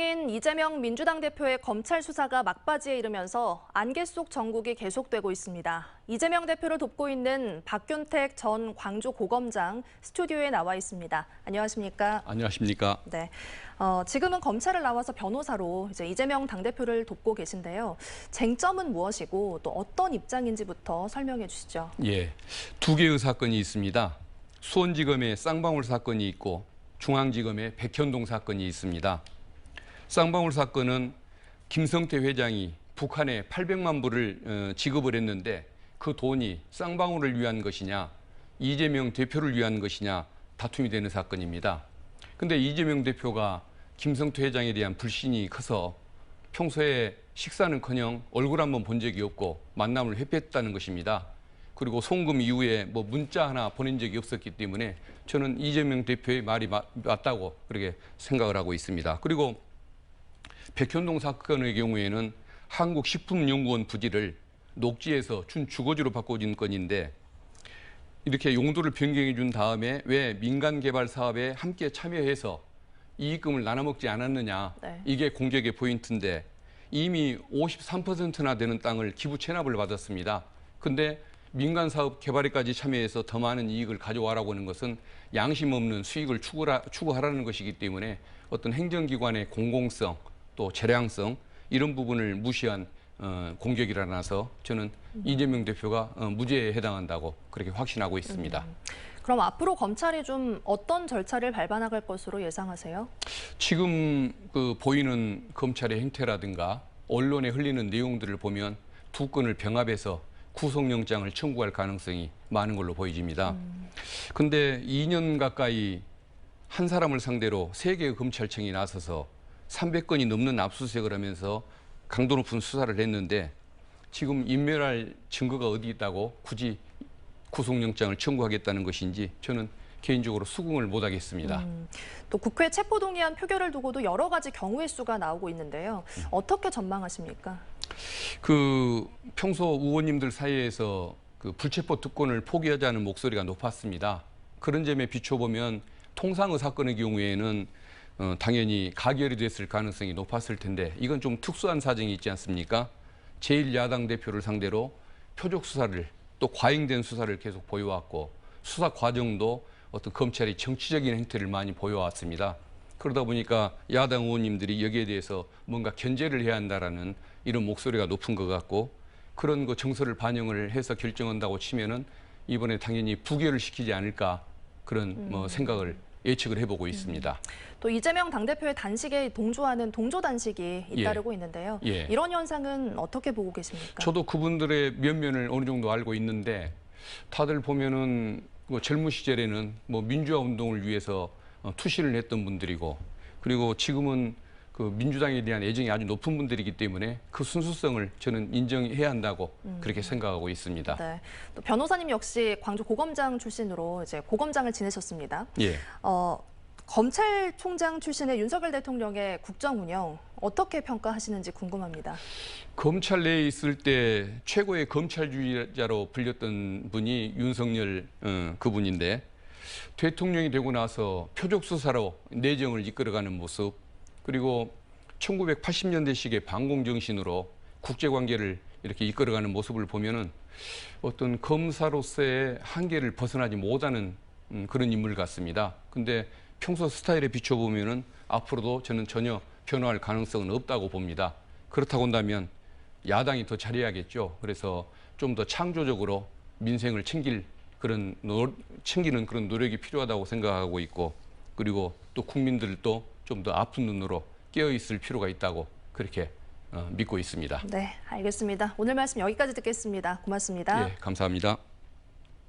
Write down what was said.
이재명 민주당 대표의 검찰 수사가 막바지에 이르면서 안개 속 정국이 계속되고 있습니다. 이재명 대표를 돕고 있는 박균택 전 광주고검장 스튜디오에 나와 있습니다. 안녕하십니까? 안녕하십니까? 네. 지금은 검찰을 나와서 변호사로 이재명 당대표를 돕고 계신데요. 쟁점은 무엇이고 또 어떤 입장인지부터 설명해 주시죠. 예, 두 개의 사건이 있습니다. 수원지검의 쌍방울 사건이 있고 중앙지검의 백현동 사건이 있습니다. 쌍방울 사건은 김성태 회장이 북한에 800만 불을 지급을 했는데 그 돈이 쌍방울을 위한 것이냐 이재명 대표를 위한 것이냐 다툼이 되는 사건입니다. 근데 이재명 대표가 김성태 회장에 대한 불신이 커서 평소에 식사는커녕 얼굴 한번 본 적이 없고 만남을 회피했다는 것입니다. 그리고 송금 이후에 문자 하나 보낸 적이 없었기 때문에 저는 이재명 대표의 말이 맞다고 그렇게 생각을 하고 있습니다. 그리고 백현동 사건의 경우에는 한국식품연구원 부지를 녹지에서 준주거지로 바꿔준 건인데 이렇게 용도를 변경해 준 다음에 왜 민간 개발 사업에 함께 참여해서 이익금을 나눠 먹지 않았느냐. 네. 이게 공격의 포인트인데 이미 53%나 되는 땅을 기부 체납을 받았습니다. 근데 민간 사업 개발에까지 참여해서 더 많은 이익을 가져와라고 하는 것은 양심 없는 수익을 추구하라는 것이기 때문에 어떤 행정기관의 공공성 또 재량성 이런 부분을 무시한 공격이라서 저는 이재명 대표가 무죄에 해당한다고 그렇게 확신하고 있습니다. 그럼 앞으로 검찰이 좀 어떤 절차를 밟아나갈 것으로 예상하세요? 지금 보이는 검찰의 행태라든가 언론에 흘리는 내용들을 보면 두 건을 병합해서 구속영장을 청구할 가능성이 많은 걸로 보여집니다. 근데 2년 가까이 한 사람을 상대로 3개의 검찰청이 나서서 300건이 넘는 압수수색을 하면서 강도 높은 수사를 했는데 지금 인멸할 증거가 어디 있다고 굳이 구속영장을 청구하겠다는 것인지 저는 개인적으로 수긍을 못하겠습니다. 또 국회 체포동의안 표결을 두고도 여러 가지 경우의 수가 나오고 있는데요. 어떻게 전망하십니까? 평소 의원님들 사이에서 불체포 특권을 포기하자는 목소리가 높았습니다. 그런 점에 비춰보면 통상의 사건의 경우에는 당연히 가결이 됐을 가능성이 높았을 텐데 이건 좀 특수한 사정이 있지 않습니까? 제1야당 대표를 상대로 표적 수사를 또 과잉된 수사를 계속 보여왔고 수사 과정도 어떤 검찰이 정치적인 행태를 많이 보여왔습니다. 그러다 보니까 야당 의원님들이 여기에 대해서 뭔가 견제를 해야 한다라는 이런 목소리가 높은 것 같고 그런 거 정서를 반영을 해서 결정한다고 치면은 이번에 당연히 부결을 시키지 않을까 그런 생각을 예측을 해보고 있습니다. 또 이재명 당대표의 단식에 동조하는 동조 단식이 잇따르고 있는데요. 예. 이런 현상은 어떻게 보고 계십니까? 저도 그분들의 면면을 어느 정도 알고 있는데 다들 보면은 젊은 시절에는 민주화 운동을 위해서 투신을 했던 분들이고 그리고 지금은 민주당에 대한 애정이 아주 높은 분들이기 때문에 그 순수성을 저는 인정해야 한다고 그렇게 생각하고 있습니다. 네. 또 변호사님 역시 광주 고검장 출신으로 고검장을 지내셨습니다. 예. 검찰총장 출신의 윤석열 대통령의 국정 운영 어떻게 평가하시는지 궁금합니다. 검찰 내에 있을 때 최고의 검찰주의자로 불렸던 분이 윤석열 그분인데 대통령이 되고 나서 표적 수사로 내정을 이끌어가는 모습 그리고 1980년대식의 반공정신으로 국제관계를 이렇게 이끌어가는 모습을 보면은 어떤 검사로서의 한계를 벗어나지 못하는 그런 인물 같습니다. 근데 평소 스타일에 비춰보면은 앞으로도 저는 전혀 변화할 가능성은 없다고 봅니다. 그렇다고 한다면 야당이 더 잘해야겠죠. 그래서 좀 더 창조적으로 민생을 챙기는 그런 노력이 필요하다고 생각하고 있고 그리고 또 국민들도 좀 더 아픈 눈으로 깨어있을 필요가 있다고 그렇게 믿고 있습니다. 네, 알겠습니다. 오늘 말씀 여기까지 듣겠습니다. 고맙습니다. 예, 감사합니다.